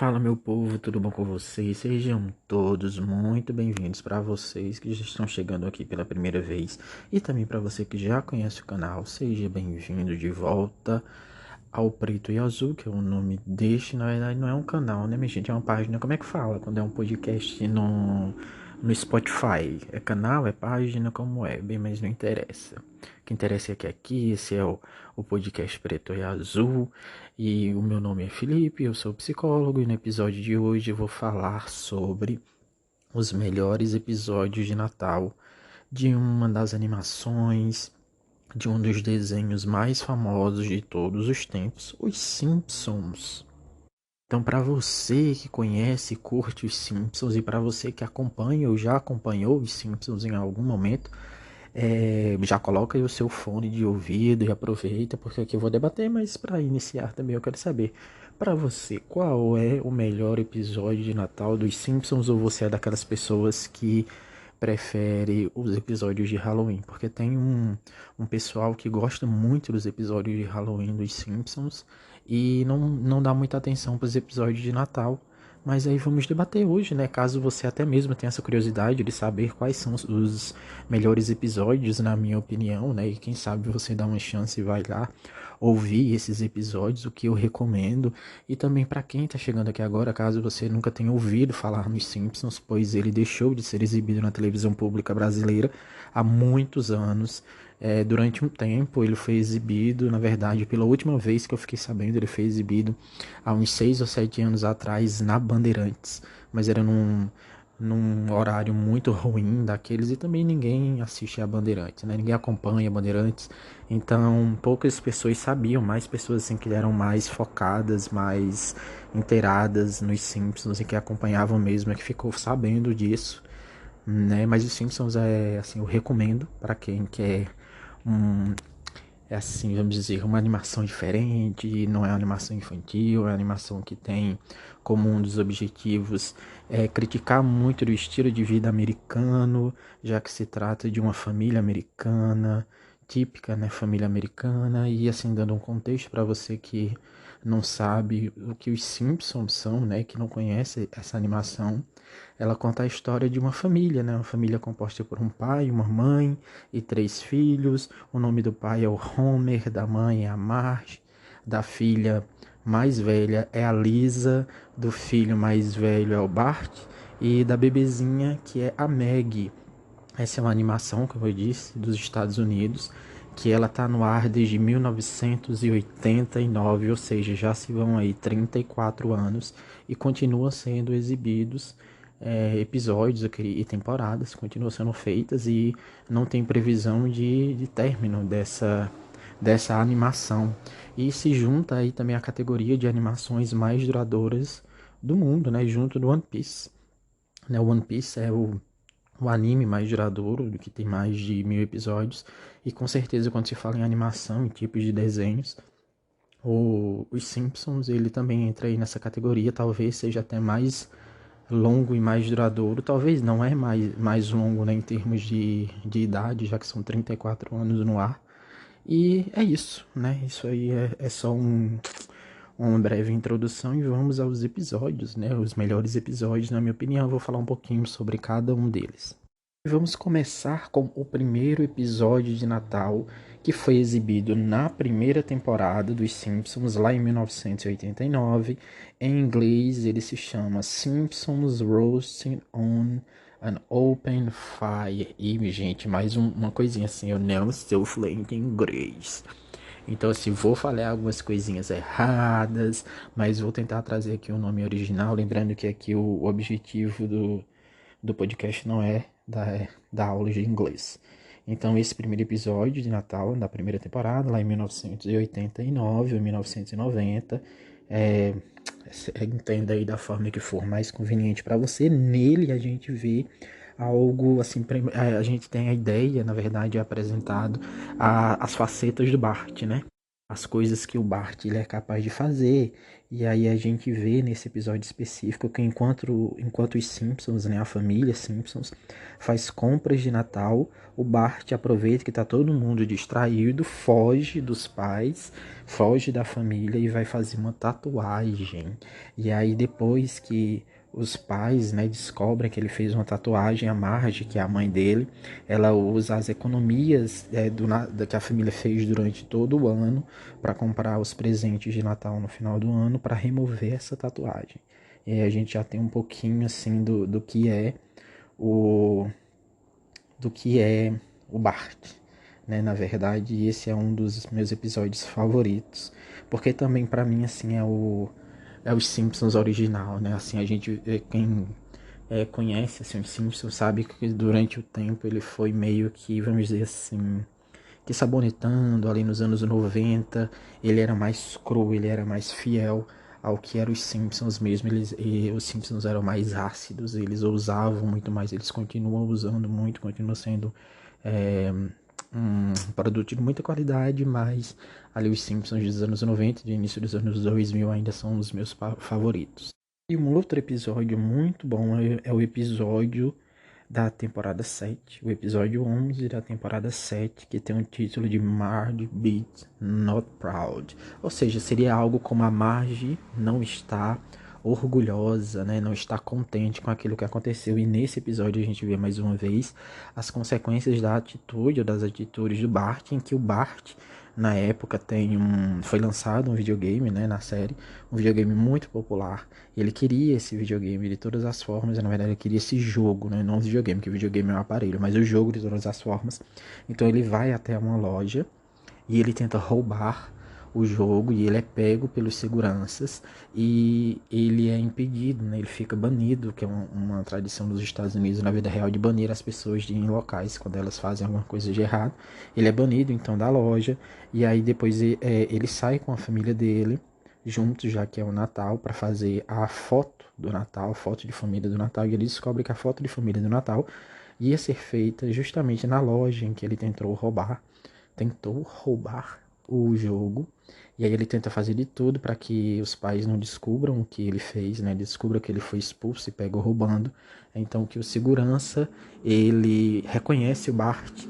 Fala meu povo, tudo bom com vocês? Sejam todos muito bem-vindos. Para vocês que já estão chegando aqui pela primeira vez e também para você que já conhece o canal, seja bem-vindo de volta ao Preto e Azul, que é o nome deste. Na verdade não é um canal, né, minha gente? É uma página. Como é que fala quando é um podcast no Spotify? É canal, é página, como é? Bem, mas não interessa. O que interessa é que aqui, esse é o podcast Preto e Azul. E o meu nome é Felipe, eu sou psicólogo e no episódio de hoje eu vou falar sobre os melhores episódios de Natal de uma das animações, de um dos desenhos mais famosos de todos os tempos, Os Simpsons. Então, para você que conhece e curte os Simpsons e para você que acompanha ou já acompanhou os Simpsons em algum momento, já coloca aí o seu fone de ouvido e aproveita, porque aqui eu vou debater, mas para iniciar também eu quero saber, para você, qual é o melhor episódio de Natal dos Simpsons, ou você é daquelas pessoas que prefere os episódios de Halloween? Porque tem um pessoal que gosta muito dos episódios de Halloween dos Simpsons e não dá muita atenção para os episódios de Natal. Mas aí vamos debater hoje, né? Caso você até mesmo tenha essa curiosidade de saber quais são os melhores episódios, na minha opinião, né? E quem sabe você dá uma chance e vai lá ouvir esses episódios, o que eu recomendo. E também para quem tá chegando aqui agora, caso você nunca tenha ouvido falar nos Simpsons, pois ele deixou de ser exibido na televisão pública brasileira há muitos anos. Durante um tempo ele foi exibido, na verdade, pela última vez que eu fiquei sabendo, ele foi exibido há uns 6 ou 7 anos atrás na Bandeirantes, mas era num horário muito ruim daqueles, e também ninguém assiste a Bandeirantes, né? Ninguém acompanha a Bandeirantes, então poucas pessoas sabiam, mais pessoas assim que eram mais focadas, mais inteiradas nos Simpsons e que acompanhavam mesmo, é que ficou sabendo disso, né? Mas os Simpsons assim, eu recomendo para quem quer um, assim, vamos dizer, uma animação diferente, não é uma animação infantil, é uma animação que tem como um dos objetivos criticar muito do estilo de vida americano, já que se trata de uma família americana, típica, né, família americana, e assim, dando um contexto para você que não sabe o que os Simpsons são, né, que não conhece essa animação. Ela conta a história de uma família, né? Uma família composta por um pai, uma mãe e 3 filhos. O nome do pai é o Homer, da mãe é a Marge, da filha mais velha é a Lisa, do filho mais velho é o Bart e da bebezinha que é a Maggie. Essa é uma animação, como eu disse, dos Estados Unidos, que ela está no ar desde 1989, ou seja, já se vão aí 34 anos e continua sendo exibidos episódios e temporadas, continuam sendo feitas e não tem previsão de término dessa animação. E se junta aí também a categoria de animações mais duradouras do mundo, né, junto do One Piece. Né, o One Piece é o anime mais duradouro, que tem mais de 1000 episódios, e com certeza quando se fala em animação e tipos de desenhos, os Simpsons ele também entra aí nessa categoria, talvez seja até mais longo e mais duradouro, talvez não é mais longo, né, em termos de idade, já que são 34 anos no ar, e é isso, né, isso aí é só uma breve introdução e vamos aos episódios, né, os melhores episódios, na minha opinião, eu vou falar um pouquinho sobre cada um deles. Vamos começar com o primeiro episódio de Natal, que foi exibido na primeira temporada dos Simpsons, lá em 1989. Em inglês, ele se chama Simpsons Roasting on an Open Fire. E, gente, mais uma coisinha assim, eu não sou fluente em inglês. Então, assim, vou falar algumas coisinhas erradas, mas vou tentar trazer aqui o nome original. Lembrando que aqui o objetivo do podcast não é da aula de inglês. Então, esse primeiro episódio de Natal, da primeira temporada, lá em 1989 ou 1990, entenda aí da forma que for mais conveniente para você. Nele a gente vê algo assim, a gente tem a ideia, na verdade, é apresentado as facetas do Bart, né? as coisas que o Bart ele é capaz de fazer. E aí a gente vê nesse episódio específico que enquanto os Simpsons, né, a família Simpsons, faz compras de Natal, o Bart aproveita que tá todo mundo distraído, foge dos pais, foge da família e vai fazer uma tatuagem. E aí depois que os pais, né, descobrem que ele fez uma tatuagem, a Marge, que é a mãe dele, ela usa as economias que a família fez durante todo o ano para comprar os presentes de Natal no final do ano para remover essa tatuagem. E aí a gente já tem um pouquinho assim do que é o o Bart, né? Na verdade, esse é um dos meus episódios favoritos, porque também para mim assim é os Simpsons original, né? Assim a gente quem conhece assim, os Simpsons sabe que durante o tempo ele foi meio que, vamos dizer assim, que sabonetando ali nos anos 90, ele era mais cru, ele era mais fiel ao que eram os Simpsons mesmo. Os Simpsons eram mais ácidos, eles ousavam muito mais, eles continuam usando muito, continuam sendo um produto de muita qualidade, mas ali os Simpsons dos anos 90 e do início dos anos 2000 ainda são os meus favoritos. E um outro episódio muito bom é o episódio da temporada 7, o episódio 11 da temporada 7, que tem o título de Marge Beat Not Proud. Ou seja, seria algo como a Marge não está orgulhosa, né? Não está contente com aquilo que aconteceu. E nesse episódio a gente vê mais uma vez as consequências da atitude ou das atitudes do Bart, em que o Bart na época foi lançado um videogame, né, na série, um videogame muito popular. E ele queria esse videogame de todas as formas, e na verdade ele queria esse jogo, né, não o videogame, que o videogame é um aparelho, mas o jogo de todas as formas. Então ele vai até uma loja e ele tenta roubar o jogo e ele é pego pelos seguranças e ele é impedido, né? Ele fica banido, que é uma tradição dos Estados Unidos na vida real de banir as pessoas em locais quando elas fazem alguma coisa de errado. Ele é banido então da loja e aí depois ele sai com a família dele juntos, já que é o Natal, para fazer a foto do Natal, foto de família do Natal, e ele descobre que a foto de família do Natal ia ser feita justamente na loja em que ele tentou roubar o jogo. E aí ele tenta fazer de tudo para que os pais não descubram o que ele fez, né? Descubram que ele foi expulso e pegou roubando. Então que o segurança, ele reconhece o Bart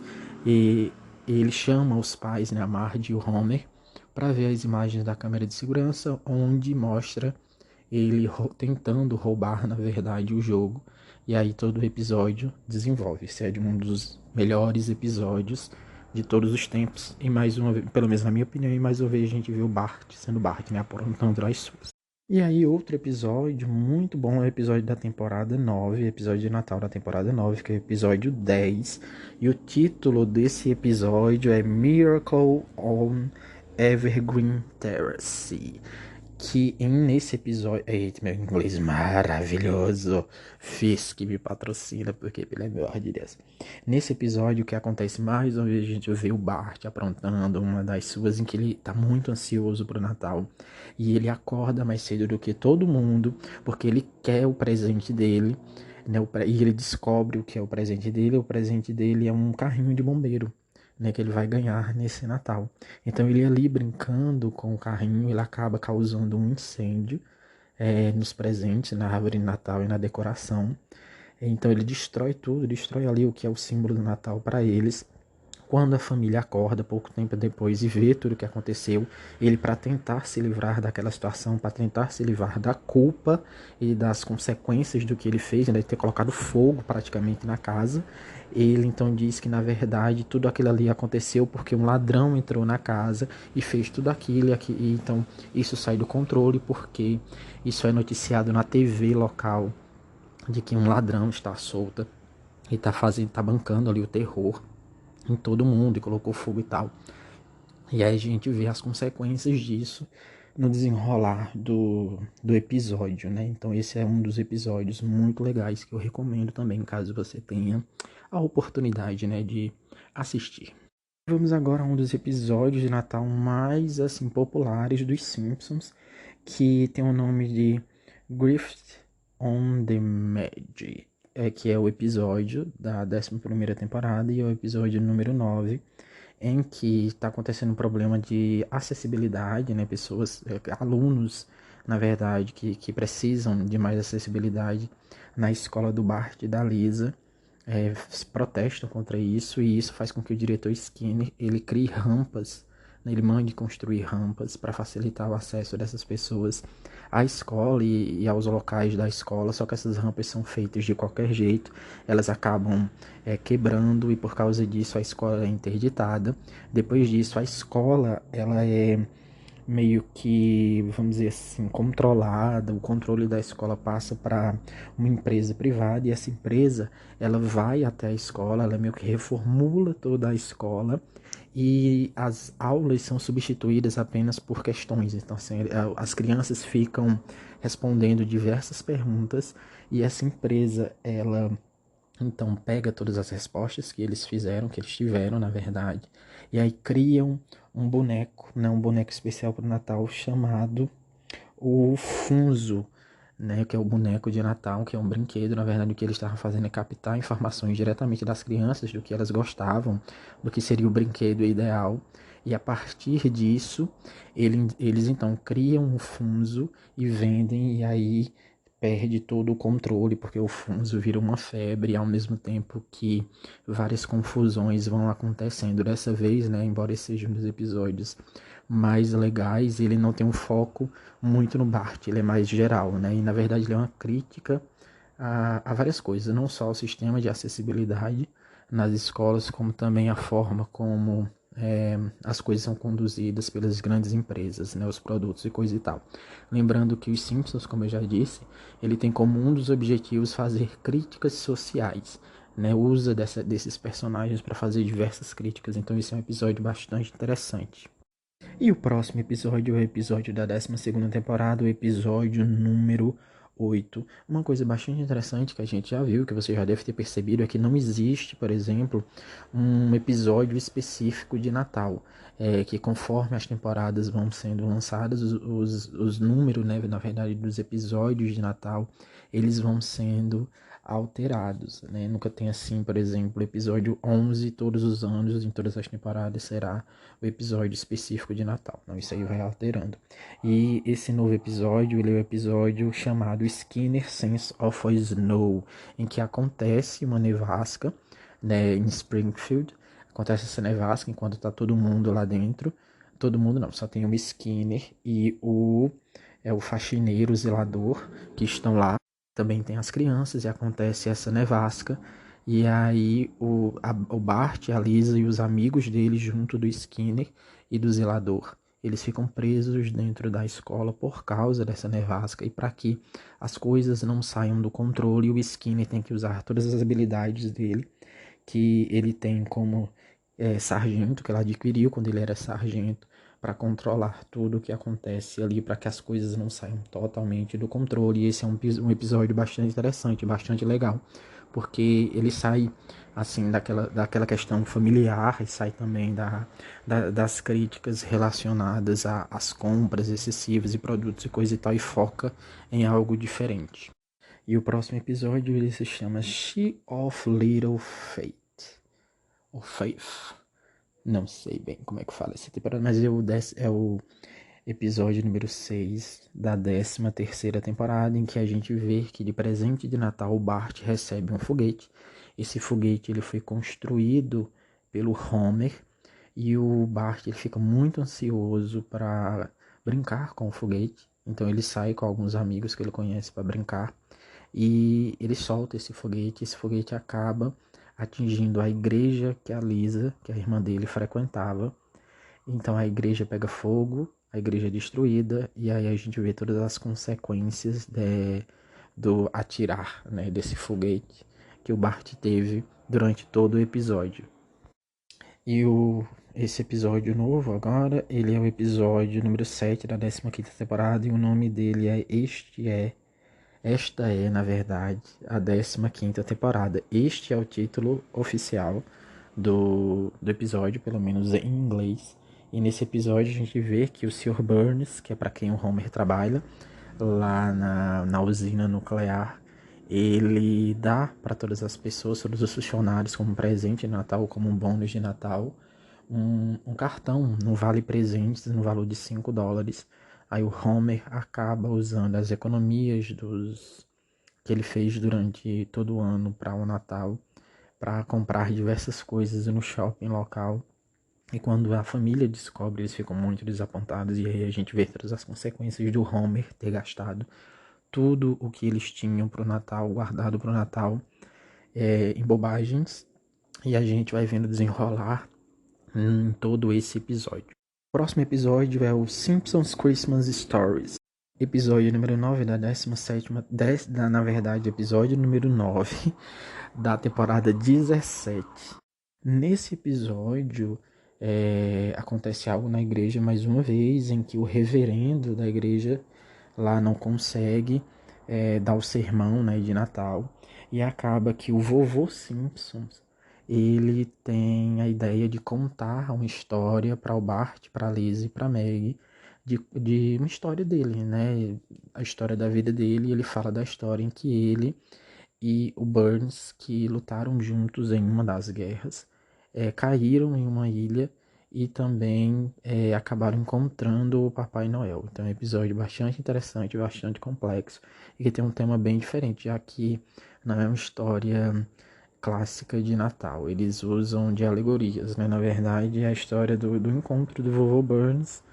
e ele chama os pais, né, a Marge e o Homer, para ver as imagens da câmera de segurança, onde mostra ele tentando roubar, na verdade, o jogo. E aí todo o episódio desenvolve. Esse é de um dos melhores episódios de todos os tempos. E mais uma vez, pelo menos na minha opinião, e mais uma vez a gente viu o Bart sendo Bart, né? Aprontando as suas. E aí, outro episódio muito bom é o episódio da temporada 9, episódio de Natal da temporada 9, que é o episódio 10. E o título desse episódio é Miracle on Evergreen Terrace. Que nesse episódio. Eita, meu inglês maravilhoso. Fisk me patrocina, porque pelo amor de Deus. Nesse episódio, o que acontece mais uma vez, a gente vê o Bart aprontando uma das suas em que ele tá muito ansioso pro Natal. E ele acorda mais cedo do que todo mundo, porque ele quer o presente dele. Né, e ele descobre o que é o presente dele. O presente dele é um carrinho de bombeiro, né, que ele vai ganhar nesse Natal. Então ele ali brincando com o carrinho, ele acaba causando um incêndio nos presentes, na árvore de Natal e na decoração. Então ele destrói tudo, destrói ali o que é o símbolo do Natal para eles. Quando a família acorda pouco tempo depois e vê tudo o que aconteceu, ele, para tentar se livrar daquela situação, para tentar se livrar da culpa e das consequências do que ele fez, né, de ter colocado fogo praticamente na casa, ele então diz que na verdade tudo aquilo ali aconteceu porque um ladrão entrou na casa e fez tudo aquilo, e então isso sai do controle porque isso é noticiado na TV local de que um ladrão está solto e está bancando ali o terror em todo mundo e colocou fogo e tal. E aí a gente vê as consequências disso no desenrolar do episódio, né? Então esse é um dos episódios muito legais que eu recomendo também, caso você tenha a oportunidade, né, de assistir. Vamos agora a um dos episódios de Natal mais, assim, populares dos Simpsons, que tem o nome de Grift on the Medge, que é o episódio da 11ª temporada e é o episódio número 9, em que está acontecendo um problema de acessibilidade, né? Alunos, na verdade, que precisam de mais acessibilidade na escola do Bart e da Lisa, protestam contra isso, e isso faz com que o diretor Skinner ele crie rampas, né? Ele mande construir rampas para facilitar o acesso dessas pessoas à escola e aos locais da escola, só que essas rampas são feitas de qualquer jeito, elas acabam quebrando, e por causa disso a escola é interditada. Depois disso a escola ela é meio que, vamos dizer assim, controlada, o controle da escola passa para uma empresa privada, e essa empresa, ela vai até a escola, ela meio que reformula toda a escola, e as aulas são substituídas apenas por questões. Então, assim, as crianças ficam respondendo diversas perguntas, e essa empresa, ela então pega todas as respostas que eles fizeram, que eles tiveram, na verdade, e aí criam um boneco, né, um boneco especial para o Natal chamado o Funzo, né, que é o boneco de Natal, que é um brinquedo. Na verdade, o que eles estavam fazendo é captar informações diretamente das crianças, do que elas gostavam, do que seria o brinquedo ideal. E a partir disso, eles então criam o Funzo e vendem, e aí perde todo o controle, porque o Funzo vira uma febre, ao mesmo tempo que várias confusões vão acontecendo. Dessa vez, né, embora esse seja um dos episódios mais legais, ele não tem um foco muito no Bart, ele é mais geral, né? E na verdade ele é uma crítica a várias coisas, não só ao sistema de acessibilidade nas escolas, como também a forma como as coisas são conduzidas pelas grandes empresas, né, os produtos e coisa e tal. Lembrando que os Simpsons, como eu já disse, ele tem como um dos objetivos fazer críticas sociais, né, usa desses personagens para fazer diversas críticas, então esse é um episódio bastante interessante. E o próximo episódio é o episódio da 12ª temporada, o episódio número 8. Uma coisa bastante interessante que a gente já viu, que você já deve ter percebido, é que não existe, por exemplo, um episódio específico de Natal. Que conforme as temporadas vão sendo lançadas, os números, né, na verdade, dos episódios de Natal, eles vão sendo alterados, né? Nunca tem assim, por exemplo, episódio 11 todos os anos, em todas as temporadas, será o episódio específico de Natal. Não, isso aí vai alterando. E esse novo episódio, ele é o episódio chamado Skinner Sense of a Snow, em que acontece uma nevasca, né, em Springfield. Acontece essa nevasca enquanto tá todo mundo lá dentro. Todo mundo não, só tem o Skinner e o faxineiro, o zelador, que estão lá. Também tem as crianças, e acontece essa nevasca. E aí o Bart, a Lisa e os amigos dele, junto do Skinner e do zelador, eles ficam presos dentro da escola por causa dessa nevasca. E para que as coisas não saiam do controle, o Skinner tem que usar todas as habilidades dele, que ele tem como sargento, que ele adquiriu quando ele era sargento, para controlar tudo o que acontece ali, para que as coisas não saiam totalmente do controle. E esse é um episódio bastante interessante, bastante legal, porque ele sai assim daquela questão familiar, e sai também das críticas relacionadas às compras excessivas de produtos e coisa e tal, e foca em algo diferente. E o próximo episódio ele se chama She of Little Faith, ou Faith, não sei bem como é que fala essa temporada, mas é o episódio número 6 da 13ª temporada, em que a gente vê que de presente de Natal o Bart recebe um foguete. Esse foguete ele foi construído pelo Homer, e o Bart ele fica muito ansioso para brincar com o foguete. Então ele sai com alguns amigos que ele conhece para brincar, e ele solta esse foguete. Esse foguete acaba atingindo a igreja que a Lisa, que a irmã dele, frequentava. Então a igreja pega fogo, a igreja é destruída, e aí a gente vê todas as consequências do atirar, né, desse foguete que o Bart teve durante todo o episódio. E esse episódio novo agora, ele é o episódio número 7 da 15ª temporada, e o nome dele é Esta é, na verdade, a 15ª temporada. Este é o título oficial do episódio, pelo menos em inglês. E nesse episódio a gente vê que o Sr. Burns, que é para quem o Homer trabalha, lá na usina nuclear, ele dá para todas as pessoas, todos os funcionários, como presente de Natal, como um bônus de Natal, um cartão no Vale Presentes no valor de $5. Aí o Homer acaba usando as economias que ele fez durante todo o ano para o Natal para comprar diversas coisas no shopping local. E quando a família descobre, eles ficam muito desapontados. E aí a gente vê todas as consequências do Homer ter gastado tudo o que eles tinham pro Natal, guardado pro Natal, em bobagens. E a gente vai vendo desenrolar em todo esse episódio. O próximo episódio é o Simpsons Christmas Stories. Episódio número 9 da 17ª, na verdade, episódio número 9 da temporada 17. Nesse episódio, acontece algo na igreja mais uma vez, em que o reverendo da igreja lá não consegue dar o sermão, né, de Natal, e acaba que o vovô Simpsons ele tem a ideia de contar uma história para o Bart, para a Lizzie e para a Maggie, de uma história dele, né, a história da vida dele. E ele fala da história em que ele e o Burns, que lutaram juntos em uma das guerras, caíram em uma ilha e também acabaram encontrando o Papai Noel. Então é um episódio bastante interessante, bastante complexo e que tem um tema bem diferente, já que não é uma história clássica de Natal. Eles usam de alegorias, né? Na verdade, é a história do encontro do vovô Burns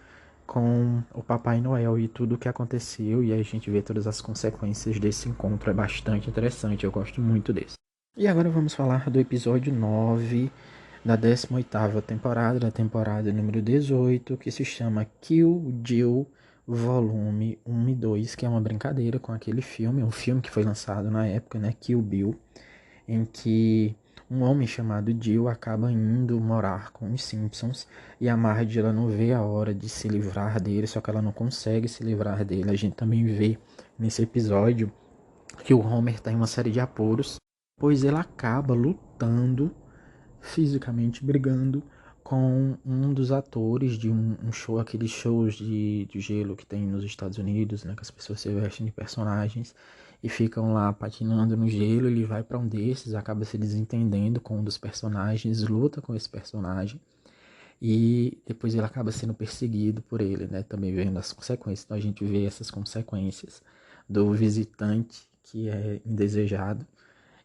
com o Papai Noel e tudo o que aconteceu, e aí a gente vê todas as consequências desse encontro. É bastante interessante, eu gosto muito desse. E agora vamos falar do episódio 9 da 18ª temporada, da temporada número 18, que se chama Kill Jill Volume 1 e 2, que é uma brincadeira com aquele filme, um filme que foi lançado na época, né, Kill Bill, em que um homem chamado Jill acaba indo morar com os Simpsons e a Marge ela não vê a hora de se livrar dele, só que ela não consegue se livrar dele. A gente também vê nesse episódio que o Homer está em uma série de apuros, pois ele acaba lutando, fisicamente brigando com um dos atores de um show, aqueles shows de gelo que tem nos Estados Unidos, né, que as pessoas se vestem de personagens e ficam lá patinando no gelo. Ele vai para um desses, acaba se desentendendo com um dos personagens, luta com esse personagem e depois ele acaba sendo perseguido por ele, né, também vendo as consequências. Então a gente vê essas consequências do visitante que é indesejado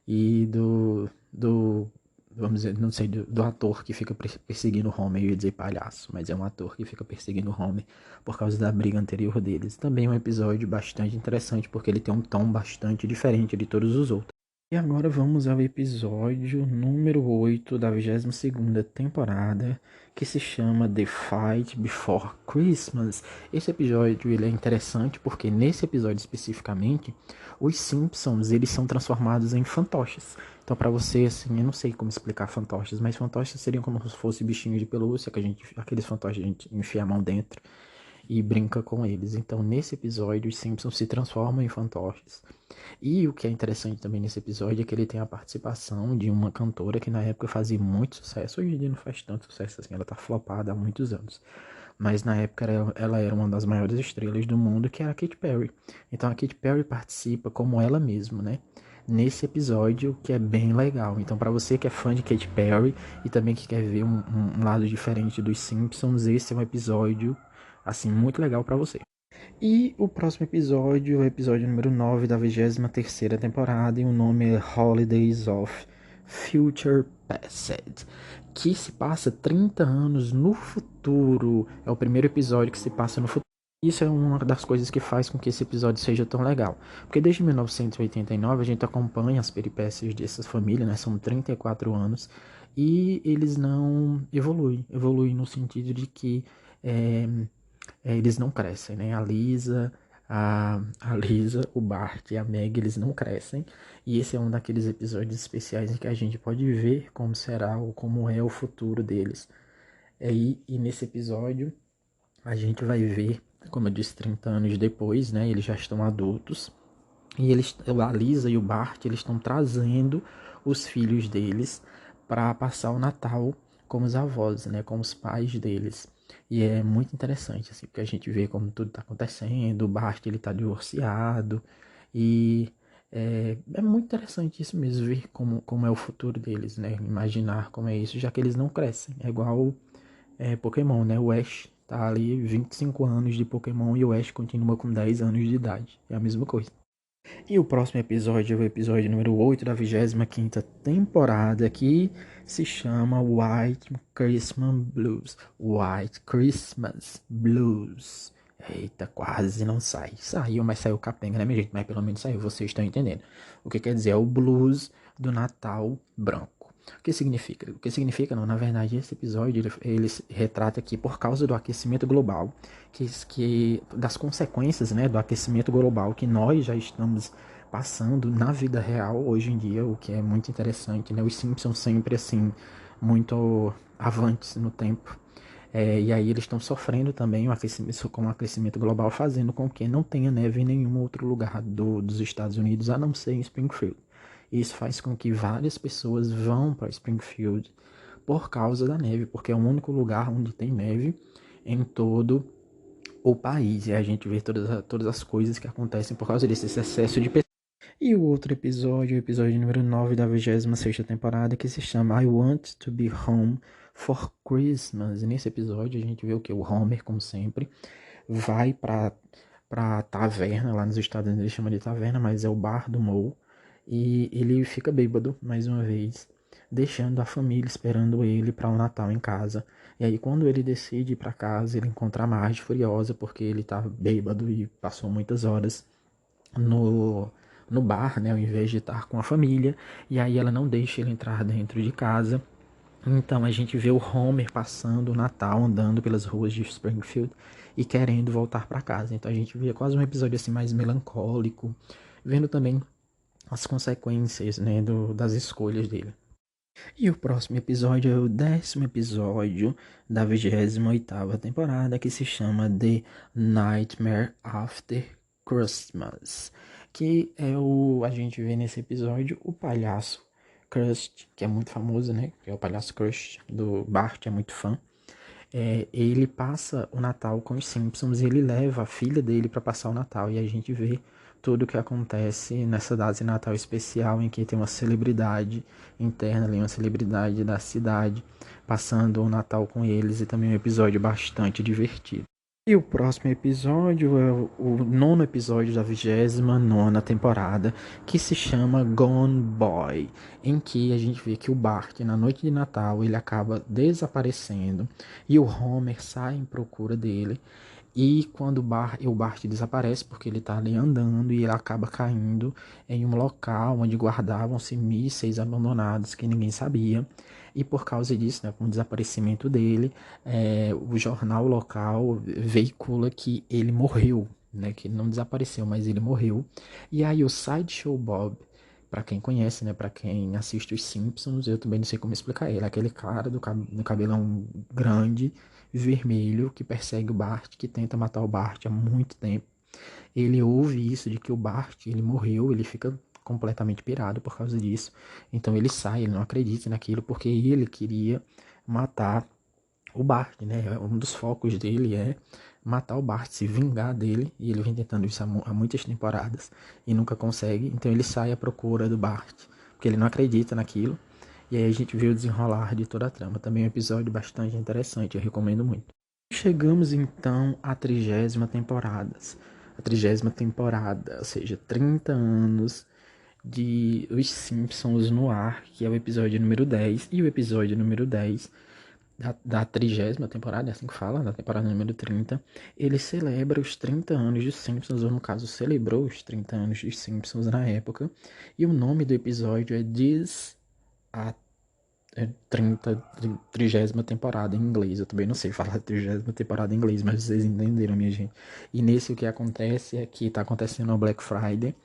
e do vamos dizer, não sei, do ator que fica perseguindo o Homer. Eu ia dizer palhaço, mas é um ator que fica perseguindo o Homer por causa da briga anterior deles. Também é um episódio bastante interessante, porque ele tem um tom bastante diferente de todos os outros. E agora vamos ao episódio número 8 da 22ª temporada, que se chama The Fight Before Christmas. Esse episódio ele é interessante porque nesse episódio especificamente, os Simpsons eles são transformados em fantoches. Então para você, assim, eu não sei como explicar fantoches, mas fantoches seriam como se fossem bichinhos de pelúcia, aqueles fantoches a gente enfia a mão dentro e brinca com eles. Então nesse episódio os Simpsons se transformam em fantoches. E o que é interessante também nesse episódio é que ele tem a participação de uma cantora que na época fazia muito sucesso. Hoje em dia não faz tanto sucesso assim, ela tá flopada há muitos anos. Mas na época ela era uma das maiores estrelas do mundo, que era a Katy Perry. Então a Katy Perry participa como ela mesma, né? Nesse episódio, que é bem legal. Então para você que é fã de Katy Perry e também que quer ver um lado diferente dos Simpsons, esse é um episódio assim muito legal para você. E o próximo episódio é o episódio número 9 da 23ª temporada, e o nome é Holidays of Future Past, que se passa 30 anos no futuro. É o primeiro episódio que se passa no futuro. Isso é uma das coisas que faz com que esse episódio seja tão legal. Porque desde 1989 a gente acompanha as peripécias dessas famílias, né? São 34 anos. E eles não evoluem. Evoluem no sentido de que eles não crescem, né? A Lisa, o Bart e a Meg, eles não crescem. E esse é um daqueles episódios especiais em que a gente pode ver como será ou como é o futuro deles. E nesse episódio a gente vai ver, como eu disse, 30 anos depois, né? Eles já estão adultos. E a Lisa e o Bart, eles estão trazendo os filhos deles para passar o Natal com os avós, né, com os pais deles. E é muito interessante, assim, porque a gente vê como tudo está acontecendo. O Bart, ele tá divorciado e é muito interessante isso mesmo, ver como é o futuro deles, né, imaginar como é isso, já que eles não crescem. É igual Pokémon, né? O Ash tá ali 25 anos de Pokémon e o Ash continua com 10 anos de idade. É a mesma coisa. E o próximo episódio é o episódio número 8 da 25ª temporada, que se chama White Christmas Blues. White Christmas Blues. Eita, quase não sai. Saiu, mas saiu capenga, né, minha gente? Mas pelo menos saiu, vocês estão entendendo. O que quer dizer? É o blues do Natal branco. O que significa? O que significa, não, na verdade, esse episódio ele retrata aqui por causa do aquecimento global, das consequências, né, do aquecimento global que nós já estamos passando na vida real hoje em dia, o que é muito interessante, né? Os Simpsons sempre assim muito avantes no tempo. E aí eles estão sofrendo também com o aquecimento global, fazendo com que não tenha neve em nenhum outro lugar dos Estados Unidos, a não ser em Springfield. Isso faz com que várias pessoas vão para Springfield por causa da neve, porque é o único lugar onde tem neve em todo o país. E a gente vê todas as coisas que acontecem por causa desse excesso de pessoas. E o outro episódio, o episódio número 9 da 26ª temporada, que se chama I Want to Be Home for Christmas. E nesse episódio a gente vê o que? O Homer, como sempre, vai pra taverna, lá nos Estados Unidos eles chamam de taverna, mas é o bar do Moe. E ele fica bêbado, mais uma vez, deixando a família esperando ele para o Natal em casa. E aí quando ele decide ir para casa, ele encontra a Marge furiosa, porque ele tá bêbado e passou muitas horas no, no bar, né, ao invés de estar com a família, e aí ela não deixa ele entrar dentro de casa. Então a gente vê o Homer passando o Natal, andando pelas ruas de Springfield e querendo voltar para casa. Então a gente vê quase um episódio assim mais melancólico, vendo também as consequências, né, das escolhas dele. E o próximo episódio é o 10º episódio da 28ª temporada, que se chama The Nightmare After Christmas, que a gente vê nesse episódio o palhaço Krusty, que é muito famoso, né? Que é o palhaço Krusty, do Bart, é muito fã. Ele passa o Natal com os Simpsons e ele leva a filha dele para passar o Natal. E a gente vê tudo o que acontece nessa data de Natal especial, em que tem uma celebridade interna ali, uma celebridade da cidade, passando o Natal com eles, e também um episódio bastante divertido. E o próximo episódio é o 9º episódio da 29ª temporada, que se chama Gone Boy, em que a gente vê que o Bart, na noite de Natal, ele acaba desaparecendo e o Homer sai em procura dele. E quando o Bart desaparece, porque ele está ali andando e ele acaba caindo em um local onde guardavam-se mísseis abandonados que ninguém sabia. E por causa disso, né, com o desaparecimento dele, o jornal local veicula que ele morreu, né, que ele não desapareceu, mas ele morreu. E aí o Sideshow Bob, para quem conhece, né, para quem assiste os Simpsons, eu também não sei como explicar ele, aquele cara do cabelão grande, vermelho, que persegue o Bart, que tenta matar o Bart há muito tempo. Ele ouve isso de que o Bart, ele morreu, ele fica completamente pirado por causa disso. Então ele sai, ele não acredita naquilo, porque ele queria matar o Bart, né? Um dos focos dele é matar o Bart, se vingar dele, e ele vem tentando isso há muitas temporadas e nunca consegue. Então ele sai à procura do Bart, porque ele não acredita naquilo. E aí a gente vê o desenrolar de toda a trama. Também é um episódio bastante interessante, eu recomendo muito. Chegamos então à 30ª temporada. A 30ª temporada, ou seja, 30 anos de Os Simpsons no ar, que é o episódio número 10. E o episódio número 10 da 30ª temporada, é assim que fala, da temporada número 30, ele celebra os 30 anos dos Simpsons, ou no caso, celebrou os 30 anos dos Simpsons na época. E o nome do episódio é This a 30ª temporada em inglês. Eu também não sei falar 30ª temporada em inglês, mas vocês entenderam, minha gente. E nesse o que acontece é que tá acontecendo o Black Friday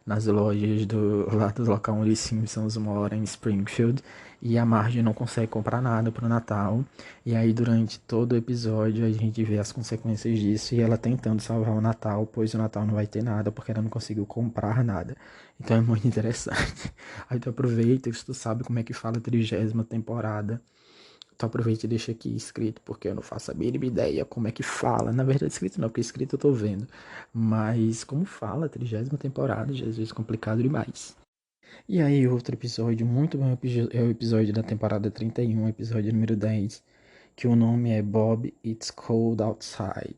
nas lojas lá do local onde os Simpsons moram, em Springfield, e a Marge não consegue comprar nada pro Natal. E aí durante todo o episódio a gente vê as consequências disso e ela tentando salvar o Natal, pois o Natal não vai ter nada porque ela não conseguiu comprar nada. Então é muito interessante. Aí tu aproveita, se tu sabe como é que fala a 30ª temporada, tu aproveita e deixa aqui escrito, porque eu não faço a mínima ideia como é que fala. Na verdade, escrito não, porque escrito eu tô vendo. Mas como fala a 30ª temporada, Jesus, complicado demais. E aí, outro episódio muito bom é o episódio da temporada 31, episódio número 10, que o nome é Bob It's Cold Outside.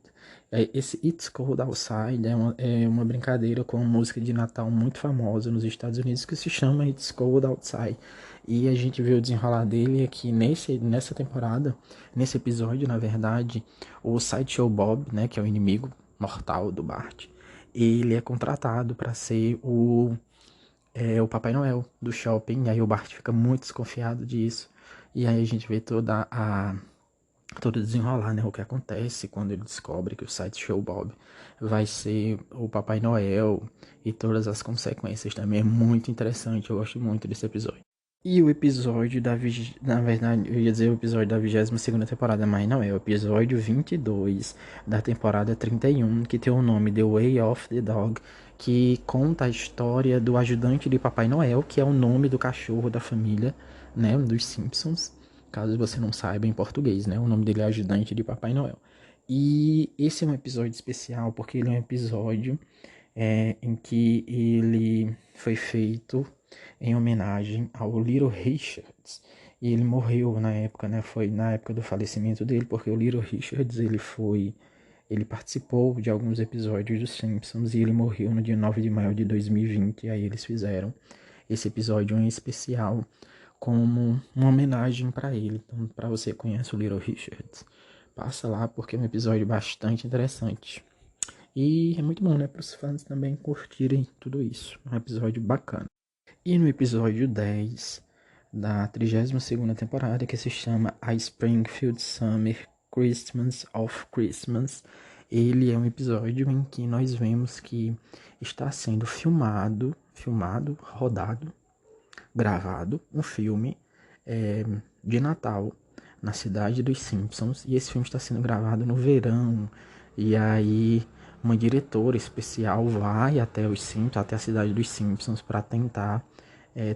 Esse It's Cold Outside é uma brincadeira com uma música de Natal muito famosa nos Estados Unidos que se chama It's Cold Outside. E a gente vê o desenrolar dele aqui nessa temporada, nesse episódio, na verdade, o Sideshow Bob, né, que é o inimigo mortal do Bart, ele é contratado para ser o Papai Noel do shopping, e aí o Bart fica muito desconfiado disso. E aí a gente vê todo desenrolar, né? O que acontece quando ele descobre que o Sideshow Bob vai ser o Papai Noel e todas as consequências também. É muito interessante, eu gosto muito desse episódio. E o episódio na verdade, eu ia dizer o episódio da 22ª temporada, mas não é, o episódio 22 da temporada 31, que tem o nome The Way of the Dog, que conta a história do ajudante de Papai Noel, que é o nome do cachorro da família, né, dos Simpsons. Caso você não saiba em português, né, o nome dele é ajudante de Papai Noel. E esse é um episódio especial porque ele é um episódio em que ele foi feito em homenagem ao Little Richards. E ele morreu na época, né? Foi na época do falecimento dele, porque o Little Richards, ele participou de alguns episódios dos Simpsons e ele morreu no dia 9 de maio de 2020. E aí eles fizeram esse episódio em especial como uma homenagem para ele. Então, para você que conhece o Little Richards, passa lá porque é um episódio bastante interessante. E é muito bom, né, para os fãs também curtirem tudo isso. Um episódio bacana. E no episódio 10 da 32ª temporada, que se chama A Springfield Summer Christmas of Christmas, ele é um episódio em que nós vemos que está sendo rodado, gravado um filme de Natal na cidade dos Simpsons, e esse filme está sendo gravado no verão. E aí uma diretora especial vai até os Simpsons, até a cidade dos Simpsons, para tentar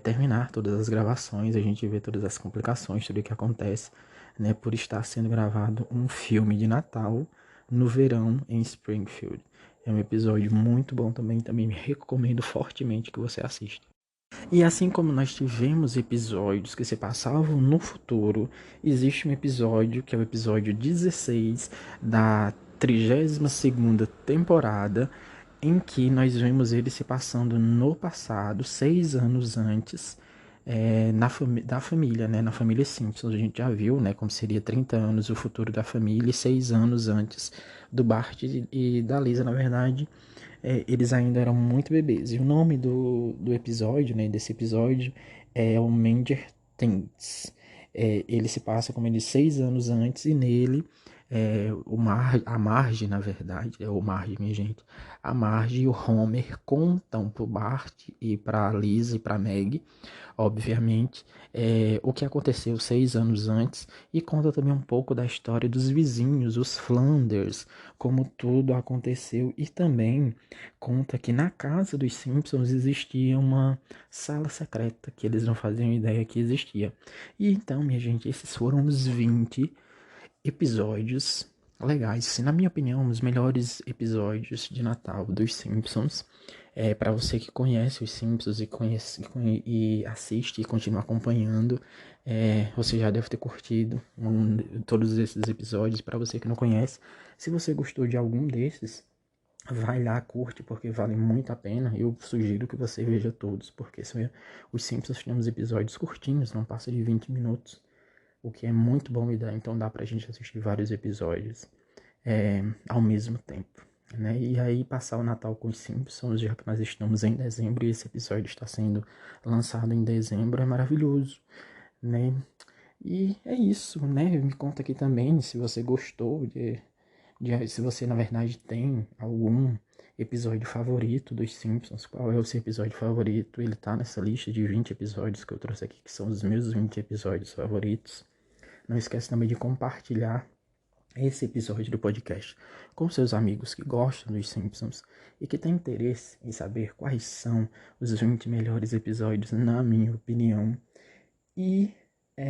terminar todas as gravações. A gente vê todas as complicações, tudo o que acontece, né, por estar sendo gravado um filme de Natal no verão em Springfield. É um episódio muito bom também me recomendo fortemente que você assista. E assim como nós tivemos episódios que se passavam no futuro, existe um episódio que é o episódio 16 da 32ª temporada, em que nós vemos ele se passando no passado, 6 anos antes, da família, né? Na família Simpsons. A gente já viu, né, como seria 30 anos o futuro da família e 6 anos antes do Bart e da Lisa, na verdade. Eles ainda eram muito bebês. E o nome do episódio, né, desse episódio, é o Manger Things. Ele se passa como ele 6 anos antes, e nele a Marge, na verdade, é o Marge, minha gente. A Marge e o Homer contam pro Bart e pra Lisa e pra Meg, obviamente, o que aconteceu 6 anos antes, e conta também um pouco da história dos vizinhos, os Flanders, como tudo aconteceu, e também conta que na casa dos Simpsons existia uma sala secreta que eles não faziam ideia que existia. E então, minha gente, esses foram os 20 episódios legais, assim, na minha opinião, os melhores episódios de Natal dos Simpsons. Para você que conhece os Simpsons e assiste e continua acompanhando, você já deve ter curtido todos esses episódios. Para você que não conhece, se você gostou de algum desses, vai lá, curte, porque vale muito a pena. Eu sugiro que você veja todos, porque os Simpsons têm uns episódios curtinhos, não passa de 20 minutos, o que é muito bom, então dá pra gente assistir vários episódios ao mesmo tempo, né? E aí passar o Natal com os Simpsons, já que nós estamos em dezembro e esse episódio está sendo lançado em dezembro, é maravilhoso, né? E é isso, né? Me conta aqui também se você gostou se você na verdade tem algum episódio favorito dos Simpsons. Qual é o seu episódio favorito? Ele tá nessa lista de 20 episódios que eu trouxe aqui, que são os meus 20 episódios favoritos. Não esquece também de compartilhar esse episódio do podcast com seus amigos que gostam dos Simpsons e que têm interesse em saber quais são os 20 melhores episódios, na minha opinião. E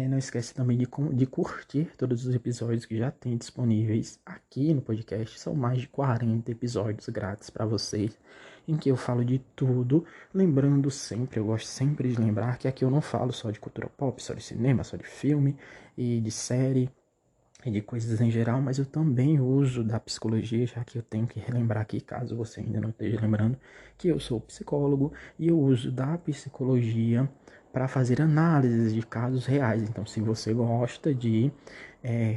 não esquece também de curtir todos os episódios que já tem disponíveis aqui no podcast. São mais de 40 episódios grátis para vocês, em que eu falo de tudo. Lembrando sempre, eu gosto sempre de lembrar que aqui eu não falo só de cultura pop, só de cinema, só de filme e de série. e de coisas em geral, mas eu também uso da psicologia, já que eu tenho que relembrar aqui, caso você ainda não esteja lembrando, que eu sou psicólogo e eu uso da psicologia para fazer análises de casos reais. Então, se você gosta de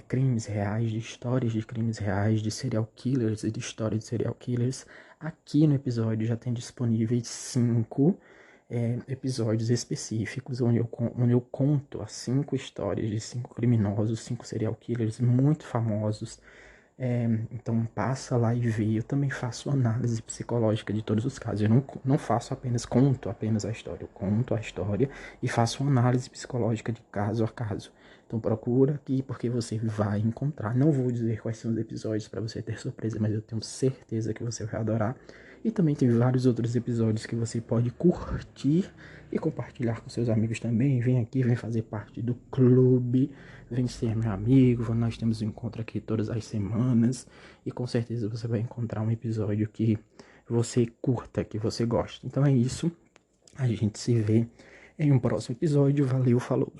crimes reais, de histórias de crimes reais, de serial killers e de histórias de serial killers, aqui no episódio já tem disponíveis 5 episódios específicos onde eu conto as 5 histórias de 5 criminosos, 5 serial killers muito famosos. Então passa lá e vê. Eu também faço análise psicológica de todos os casos. Eu não faço conto apenas a história. Eu conto a história e faço análise psicológica de caso a caso. Então procura aqui porque você vai encontrar. Não vou dizer quais são os episódios para você ter surpresa, mas eu tenho certeza que você vai adorar. E também tem vários outros episódios que você pode curtir e compartilhar com seus amigos também. Vem aqui, vem fazer parte do clube, vem ser meu amigo. Nós temos um encontro aqui todas as semanas e com certeza você vai encontrar um episódio que você curta, que você gosta. Então é isso. A gente se vê em um próximo episódio. Valeu, falou!